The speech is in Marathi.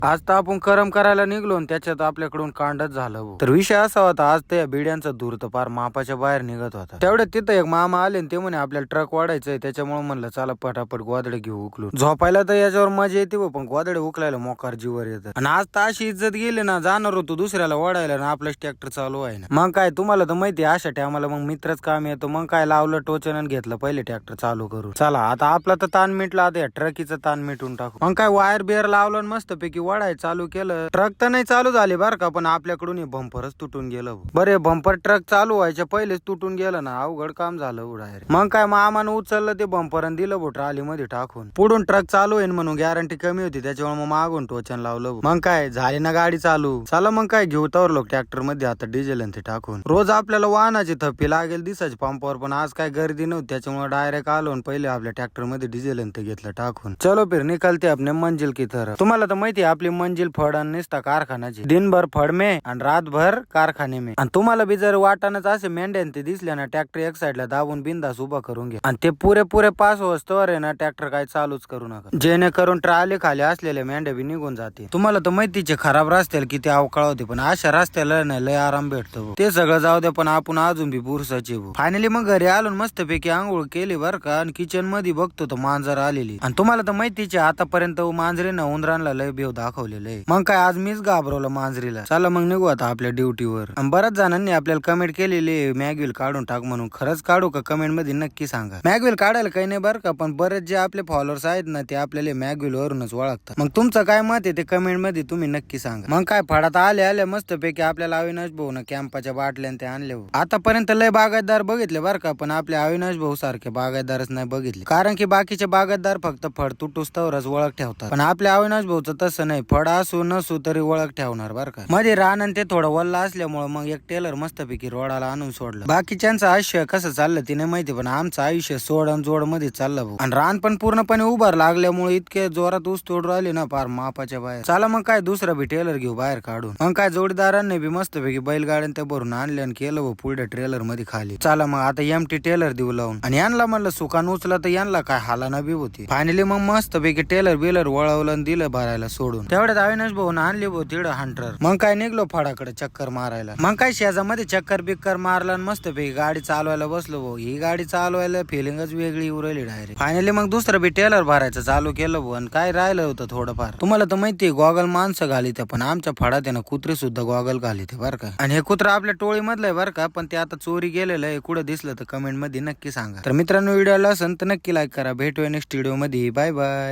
आज तर आपण करम करायला निघलो आणि त्याच्यात आपल्याकडून कांडच झालं भाऊ. तर विषय असा होता, आज त्या बिड्यांचा धूर तर फार मापाच्या बाहेर निघत होता. तेवढ्यात तिथं एक मामा आले आणि ते म्हणे आपल्याला ट्रक वाढायचंय, त्याच्यामुळे म्हणलं चला पटापट गोदडे घेऊ उकलून. झोपायला तर याच्यावर मजा येते भाऊ, पण गोदडे उकलायला मोकार जीवर येतं. आणि आज तर अशी इज्जत गेली ना, जाणार होतो दुसऱ्याला वाढायला ना आपलंच ट्रॅक्टर चालू आहे ना. मग काय तुम्हाला तर माहिती अशा टायमाला मग मित्रच काम येतो. मग काय लावलं टोचन आणि घेतलं पहिले ट्रॅक्टर चालू करू. चला आता आपला तर ताण मिटला, आता या ट्रकीचं ताण मिटून टाकू. मग काय वायर बिअर लावलं मस्त पैकी वाढाय चालू केलं. ट्रक तर नाही चालू झाली बरं का, पण आपल्याकडून बंपरच तुटून गेलं. बरे बंपर ट्रक चालू व्हायच्या पहिलेच तुटून गेलं ना, अवघड काम झालं उडायर. मग काय मामानं उचललं ते बंपर आणि दिलं बोट ट्रॉली मध्ये टाकून. पुढून ट्रक चालू आहे म्हणून गॅरंटी कमी होती, त्याच्यामुळे मग मागून टोचन लावलं. मग काय झाली ना गाडी चालू. चला मग काय घेऊ तर लोक ट्रॅक्टर मध्ये आता डिझेल ते टाकून. रोज आपल्याला वाहनाची थप्पी लागेल दिसायची पंपावर, पण आज काय गर्दी नव्हती, त्याच्यामुळे डायरेक्ट आलो आणि पहिले आपल्या ट्रॅक्टर मध्ये डिझेल ते घेतलं टाकून. चलो फिर निकलते अपने मंजिल की तरफ. तुम्हाला तर माहिती आपली मंजिल फड निसता कारखान्याची. दिनभर फड में आणि रातभर कारखाने में. आणि तुम्हाला बी जर वाटानच असे मेंढ्यान ते दिसले ना, ट्रॅक्टर एक साईडला दाबून बिंदास उभा करून घ्या. आणि ते पुरे पास होस्तवर आहे ना ट्रॅक्टर काय चालूच करू नका, जेणेकरून ट्रॉली खाली असलेले मेंढ्या बी निघून जाते. तुम्हाला तर माहितीचे खराब रस्त्याला किती अवकाळ होते, पण अशा रस्त्याला नाही लय आराम भेटतो. ते सगळं जाऊ द्या, पण आपण अजून बी बुरसाचे. फायनली मग घरी आलो मस्त पैकी आंघोळ केली बर का, आणि किचन मध्ये बघतो तर मांजर आलेली. आणि तुम्हाला तर माहितीचे आतापर्यंत मांजरीनं उंदरांना लय बेव दाखवलेलं आहे. मग काय आज मीच घाबरवलं मांजरीला. चला मग निघू आता आपल्या ड्युटीवर. बऱ्याच जणांनी आपल्याला कमेंट केलेली मॅगविल काढून टाक म्हणून. खरंच काढू का? कमेंट मध्ये नक्की सांगा. मॅगविल काढायला काही नाही बरं का, पण बरेच जे आपले फॉलोअर्स आहेत ना, ते आपल्याला मॅगविल वरूनच ओळखतात. मग तुमचं काय मत आहे ते कमेंट मध्ये तुम्ही नक्की सांगा. मग काय फडात आले मस्त पैकी आपल्याला अविनाश भाऊ ना कॅम्पाच्या बाटल्या ते आणले. आतापर्यंत लय बागायतदार बघितले बरं का, पण आपले अविनाश भाऊ सारखे बागायतदारच नाही बघितले. कारण की बाकीचे बागायतदार फक्त फड तुटूस्तवरच ओळख ठेवतात, पण आपल्या अविनाश भाऊचं तसं नाही. फड असू नसू तरी ओळख ठेवणार बरं का. मध्ये रान ते थोडं वल्ला असल्यामुळे मग एक टेलर मस्तपैकी रोडाला आणून सोडलं. बाकीच्यांचं आयुष्य कसं चाललं ते नाही माहिती, पण आमचं आयुष्य सोड आणि जोड मध्ये चाललं भाऊ. आणि रान पण पूर्णपणे उभार लागल्यामुळे इतके जोरात ऊस तोड राहिले ना पार मापाच्या बाहेर. चला मग काय दुसरा बी टेलर घेऊ बाहेर काढून. मग काय जोडीदारांनी बी मस्तपैकी बैलगाड्यान ते भरून आणले आणि केलं भाऊ पुढे ट्रेलर मध्ये खाली. चला मग आता एमटी टेलर देऊ लावून. आणि यांना म्हणलं सुकान उचला तर यांना काय हालाना बी होती. फायनली मग मस्तपैकी टेलर बिलर वळवलं आणि दिलं भरायला सोडून. तेवढ्यात अविनाश भाऊ आणली भाऊ तिकडं हंटर. मग काय निघलो फडाकडे चक्कर मारायला. मग काय शेजामध्ये चक्कर बिक्कर मारला आणि मस्तपैकी गाडी चालवायला बसलो भाऊ. ही गाडी चालवायला फिलिंगच वेगळी उरली डायरेक्ट. फायनली मग दुसरं बी टेलर भरायचं चालू केलं भाऊ. आणि काय राहिलं होतं थोडंफार. तुम्हाला तर माहिती गॉगल माणसं घाली ते, पण आमच्या फडात आहे ना कुत्रे सुद्धा गॉगल घाली ते बरं का. आणि हे कुत्र आपल्या टोळी मधलं आहे बरं का, पण ते आता चोरी गेलेलं आहे. कुठं दिसलं तर कमेंट मध्ये नक्की सांगा. तर मित्रांनो व्हिडिओला असेल तर नक्की लाईक करा. भेटूया नेक्स्ट व्हिडिओ मध्ये. Bye bye.